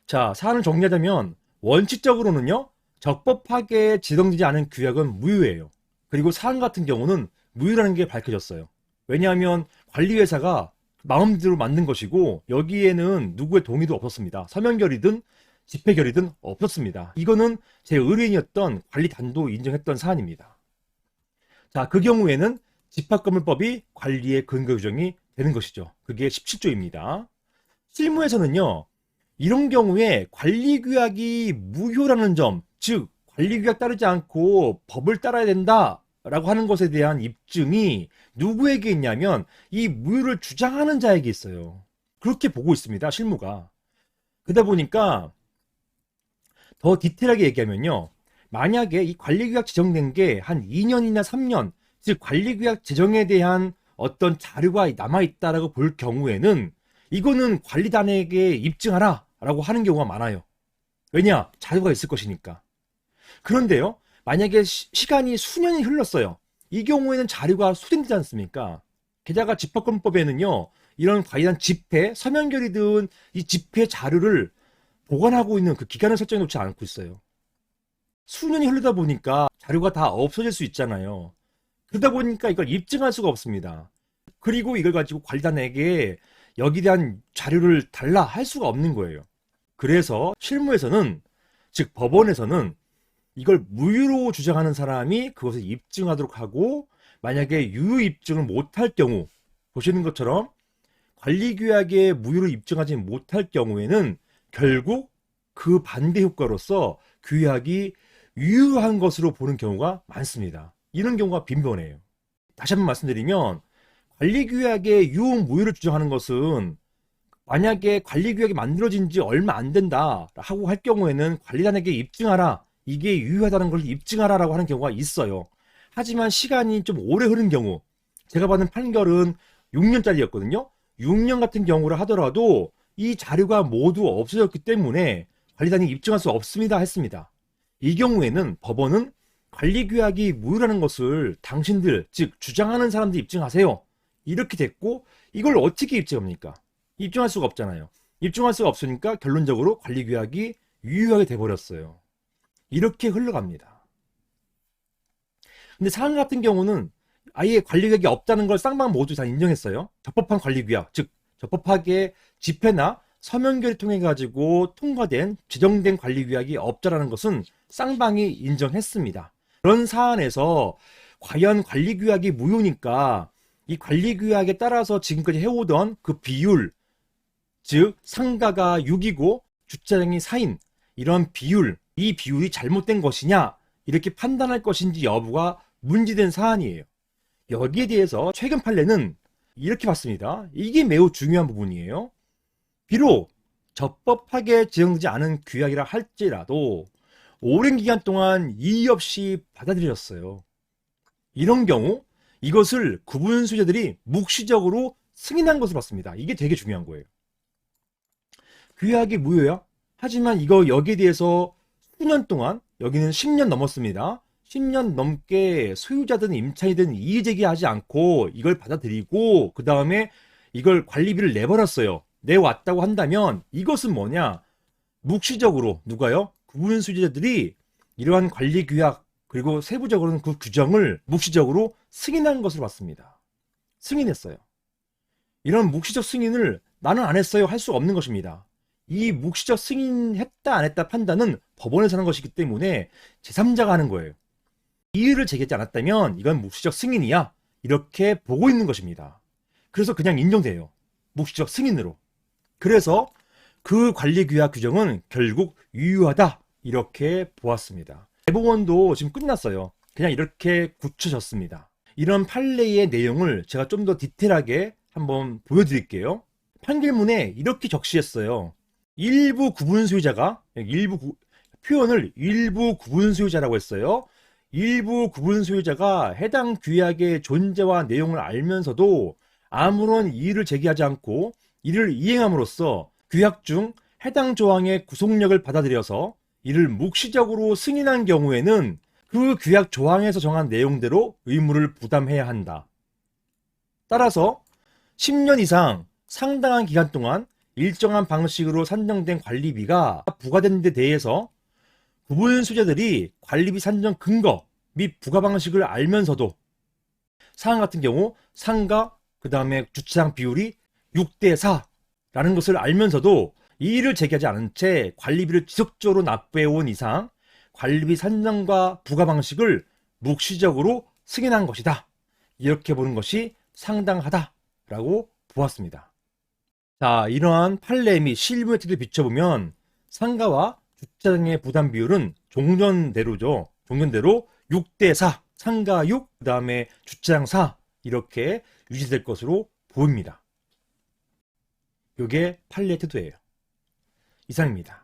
자, 사안을 정리하자면 원칙적으로는요, 적법하게 지정되지 않은 규약은 무효예요. 그리고 사안 같은 경우는 무효라는 게 밝혀졌어요. 왜냐하면 관리회사가 마음대로 만든 것이고 여기에는 누구의 동의도 없었습니다. 서면결의든 집회결의든 없었습니다. 이거는 제 의뢰인이었던 관리단도 인정했던 사안입니다. 자, 그 경우에는 집합건물법이 관리의 근거 규정이 되는 것이죠. 그게 17조입니다. 실무에서는요, 이런 경우에 관리규약이 무효라는 점, 즉 관리규약 따르지 않고 법을 따라야 된다라고 하는 것에 대한 입증이 누구에게 있냐면 이 무효를 주장하는 자에게 있어요. 그렇게 보고 있습니다, 실무가. 그러다 보니까 더 디테일하게 얘기하면요, 만약에 이 관리규약 제정된 게 한 2년이나 3년, 즉 관리규약 제정에 대한 어떤 자료가 남아있다라고 볼 경우에는 이거는 관리단에게 입증하라 라고 하는 경우가 많아요. 왜냐? 자료가 있을 것이니까. 그런데요, 만약에 시간이 수년이 흘렀어요. 이 경우에는 자료가 수정되지 않습니까? 게다가 집합권법에는요, 이런 관리단 집회, 서면결의든 이 집회 자료를 보관하고 있는 그 기간을 설정해 놓지 않고 있어요. 수년이 흐르다 보니까 자료가 다 없어질 수 있잖아요. 그러다 보니까 이걸 입증할 수가 없습니다. 그리고 이걸 가지고 관리단에게 여기에 대한 자료를 달라 할 수가 없는 거예요. 그래서 실무에서는, 즉 법원에서는 이걸 무효로 주장하는 사람이 그것을 입증하도록 하고, 만약에 유효 입증을 못할 경우, 보시는 것처럼 관리규약에 무효를 입증하지 못할 경우에는 결국 그 반대 효과로서 규약이 유효한 것으로 보는 경우가 많습니다. 이런 경우가 빈번해요. 다시 한번 말씀드리면 관리규약의 유효 무효를 주장하는 것은 만약에 관리규약이 만들어진 지 얼마 안 된다 하고 할 경우에는 관리단에게 입증하라, 이게 유효하다는 걸 입증하라 라고 하는 경우가 있어요. 하지만 시간이 좀 오래 흐른 경우, 제가 받은 판결은 6년짜리였거든요. 6년 같은 경우를 하더라도 이 자료가 모두 없어졌기 때문에 관리단이 입증할 수 없습니다 했습니다. 이 경우에는 법원은 관리규약이 무효라는 것을 당신들, 즉 주장하는 사람들이 입증하세요, 이렇게 됐고, 이걸 어떻게 입증합니까? 입증할 수가 없잖아요. 입증할 수가 없으니까 결론적으로 관리규약이 유효하게 돼버렸어요. 이렇게 흘러갑니다. 근데 사안 같은 경우는 아예 관리규약이 없다는 걸 쌍방 모두 다 인정했어요. 적법한 관리규약, 즉 적법하게 집회나 서면결을 통해 가지고 통과된 지정된 관리규약이 없다라는 것은 쌍방이 인정했습니다. 그런 사안에서 과연 관리규약이 무효니까 이 관리규약에 따라서 지금까지 해오던 그 비율, 즉 상가가 6이고 주차장이 4인 이런 비율, 이 비율이 잘못된 것이냐 이렇게 판단할 것인지 여부가 문제된 사안이에요. 여기에 대해서 최근 판례는 이렇게 봤습니다. 이게 매우 중요한 부분이에요. 비록 적법하게 지정되지 않은 규약이라 할지라도 오랜 기간 동안 이의 없이 받아들여졌어요. 이런 경우 이것을 구분 수재들이 묵시적으로 승인한 것으로 봤습니다. 이게 되게 중요한 거예요. 규약이 무효야? 하지만 여기에 대해서 수년 동안, 여기는 10년 넘었습니다. 10년 넘게 소유자든 임차인이든 이의제기하지 않고 이걸 받아들이고 그 다음에 이걸 관리비를 내버렸어요. 내왔다고 한다면 이것은 뭐냐? 묵시적으로 누가요? 구분 수재자들이 이러한 관리규약 그리고 세부적으로는 그 규정을 묵시적으로 승인한 것으로 봤습니다. 승인했어요. 이런 묵시적 승인을 나는 안 했어요 할 수 없는 것입니다. 이 묵시적 승인했다 안 했다 판단은 법원에서 하는 것이기 때문에 제3자가 하는 거예요. 이의를 제기하지 않았다면 이건 묵시적 승인이야, 이렇게 보고 있는 것입니다. 그래서 그냥 인정돼요. 묵시적 승인으로. 그래서 그 관리규약 규정은 결국 유효하다, 이렇게 보았습니다. 대법원도 지금 끝났어요. 그냥 이렇게 굳혀졌습니다. 이런 판례의 내용을 제가 좀 더 디테일하게 한번 보여드릴게요. 판결문에 이렇게 적시했어요. 일부 구분 소유자가, 표현을 일부 구분 소유자라고 했어요. 일부 구분 소유자가 해당 규약의 존재와 내용을 알면서도 아무런 이의를 제기하지 않고 이를 이행함으로써 규약 중 해당 조항의 구속력을 받아들여서 이를 묵시적으로 승인한 경우에는 그 규약 조항에서 정한 내용대로 의무를 부담해야 한다. 따라서 10년 이상 상당한 기간 동안 일정한 방식으로 산정된 관리비가 부과된 데 대해서 구분 수재들이 관리비 산정 근거 및 부과 방식을 알면서도 사항 같은 경우 상가 그 다음에 주차장 비율이 6대4라는 것을 알면서도 이의를 제기하지 않은 채 관리비를 지속적으로 납부해온 이상 관리비 산정과 부과 방식을 묵시적으로 승인한 것이다. 이렇게 보는 것이 상당하다라고 보았습니다. 자, 이러한 판례 및 실무의 틀을 비춰보면 상가와 주차장의 부담 비율은 종전대로죠. 종전대로 6대4, 상가 6, 그 다음에 주차장 4 이렇게 유지될 것으로 보입니다. 이게 판례 태도예요. 이상입니다.